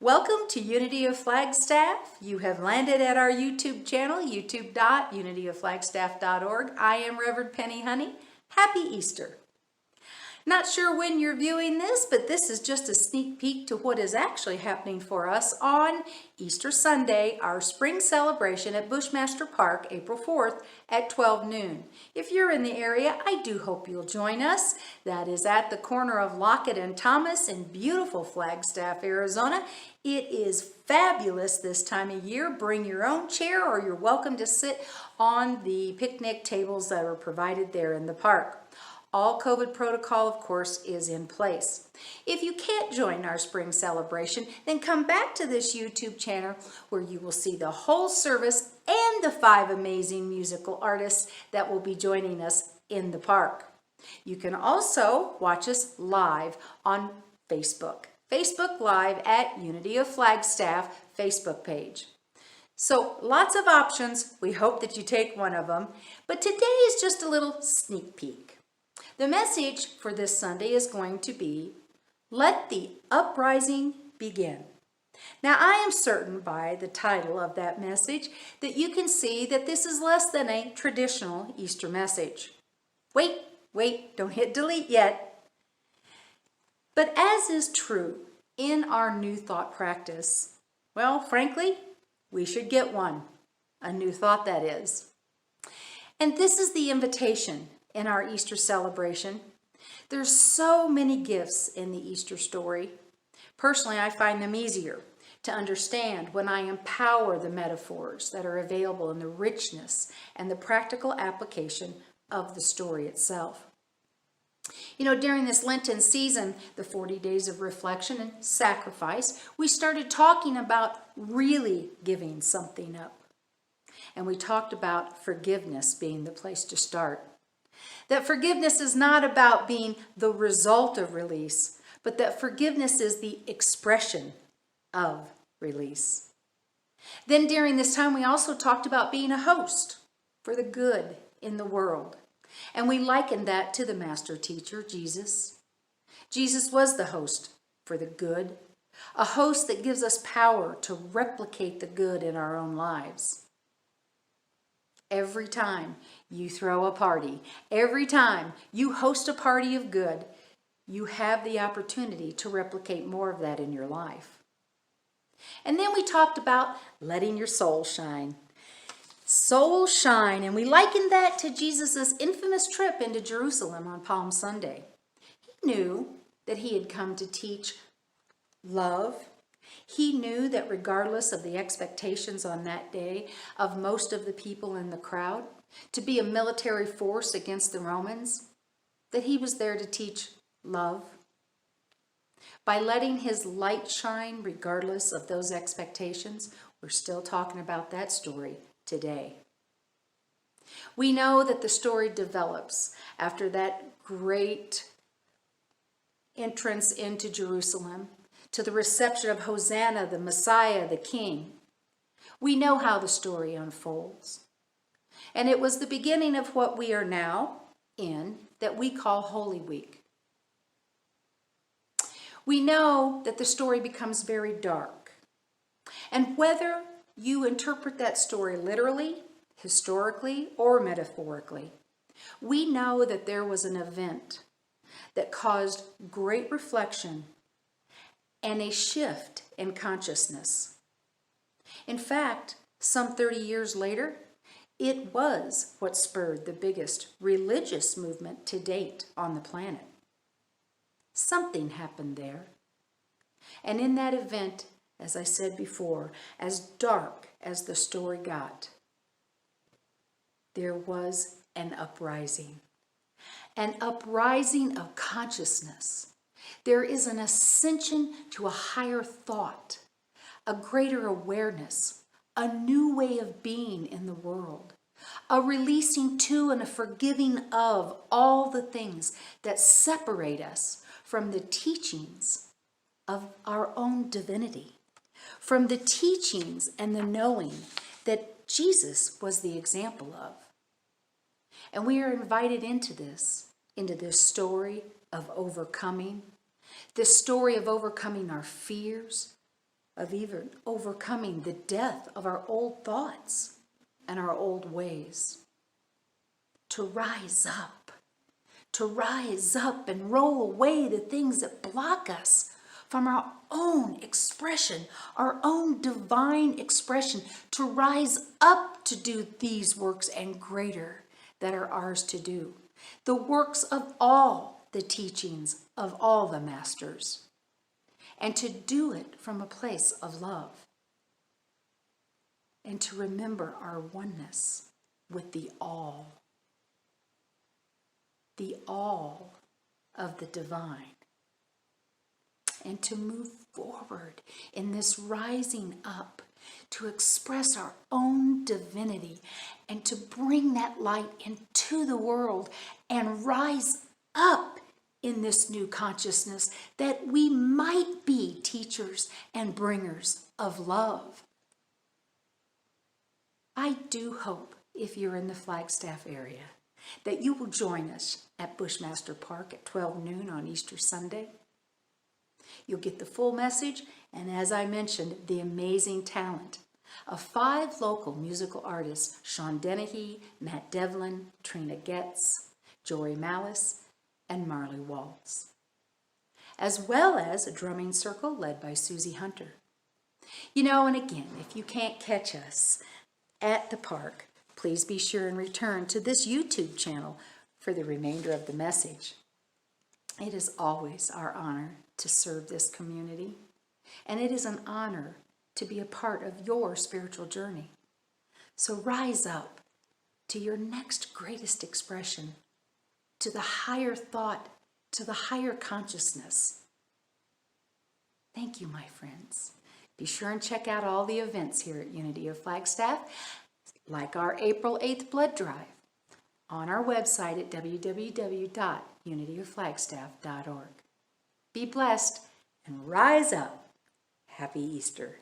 Welcome to Unity of Flagstaff. You have landed at our YouTube channel, youtube.unityofflagstaff.org. I am Reverend Penny Honey. Happy Easter. Not sure when you're viewing this, but this is just a sneak peek to what is actually happening for us on Easter Sunday, our spring celebration at Bushmaster Park, April 4th at 12 noon. If you're in the area, I do hope you'll join us. That is at the corner of Lockett and Thomas in beautiful Flagstaff, Arizona. It is fabulous this time of year. Bring your own chair or you're welcome to sit on the picnic tables that are provided there in the park. All COVID protocol, of course, is in place. If you can't join our spring celebration, then come back to this YouTube channel where you will see the whole service and the 5 amazing musical artists that will be joining us in the park. You can also watch us live on Facebook. Facebook Live at Unity of Flagstaff Facebook page. So lots of options. We hope that you take one of them. But today is just a little sneak peek. The message for this Sunday is going to be, let the uprising begin. Now, I am certain by the title of that message that you can see that this is less than a traditional Easter message. Wait, don't hit delete yet. But as is true in our New Thought practice, well, frankly, we should get one. A new thought, that is. And this is the invitation in our Easter celebration. There's so many gifts in the Easter story. Personally, I find them easier to understand when I empower the metaphors that are available in the richness and the practical application of the story itself. You know, during this Lenten season, the 40 days of reflection and sacrifice, we started talking about really giving something up. And we talked about forgiveness being the place to start. That forgiveness is not about being the result of release, but that forgiveness is the expression of release. Then during this time, we also talked about being a host for the good in the world. And we likened that to the master teacher, Jesus. Jesus was the host for the good, a host that gives us power to replicate the good in our own lives. Every time you throw a party, every time you host a party of good, you have the opportunity to replicate more of that in your life. And then we talked about letting your soul shine. Soul shine, and we likened that to Jesus' infamous trip into Jerusalem on Palm Sunday. He knew that he had come to teach love. He knew that regardless of the expectations on that day of most of the people in the crowd to be a military force against the Romans, that he was there to teach love. By letting his light shine regardless of those expectations, we're still talking about that story today. We know that the story develops after that great entrance into Jerusalem, to the reception of Hosanna, the Messiah, the King. We know how the story unfolds. And it was the beginning of what we are now in that we call Holy Week. We know that the story becomes very dark. And whether you interpret that story literally, historically, or metaphorically, we know that there was an event that caused great reflection and a shift in consciousness. In fact, some 30 years later, it was what spurred the biggest religious movement to date on the planet. Something happened there. And in that event, as I said before, as dark as the story got, there was an uprising of consciousness. There is an ascension to a higher thought, a greater awareness, a new way of being in the world, a releasing to and a forgiving of all the things that separate us from the teachings of our own divinity, from the teachings and the knowing that Jesus was the example of. And we are invited into this story of overcoming, this story of overcoming our fears, of even overcoming the death of our old thoughts and our old ways. To rise up and roll away the things that block us from our own expression, our own divine expression, to rise up to do these works and greater that are ours to do. The works of all the teachings of all the masters, and to do it from a place of love, and to remember our oneness with the all of the divine, and to move forward in this rising up to express our own divinity and to bring that light into the world and rise up in this new consciousness that we might be teachers and bringers of love. I do hope, if you're in the Flagstaff area, that you will join us at Bushmaster Park at 12 noon on Easter Sunday. You'll get the full message, and as I mentioned, the amazing talent of 5 local musical artists: Sean Dennehy, Matt Devlin, Trina Getz, Jory Malice, and Marley Waltz, as well as a drumming circle led by Susie Hunter. You know, and again, if you can't catch us at the park, please be sure and return to this YouTube channel for the remainder of the message. It is always our honor to serve this community, and it is an honor to be a part of your spiritual journey. So rise up to your next greatest expression, to the higher thought, to the higher consciousness. Thank you, my friends. Be sure and check out all the events here at Unity of Flagstaff, like our April 8th blood drive, on our website at www.unityofflagstaff.org. Be blessed and rise up. Happy Easter.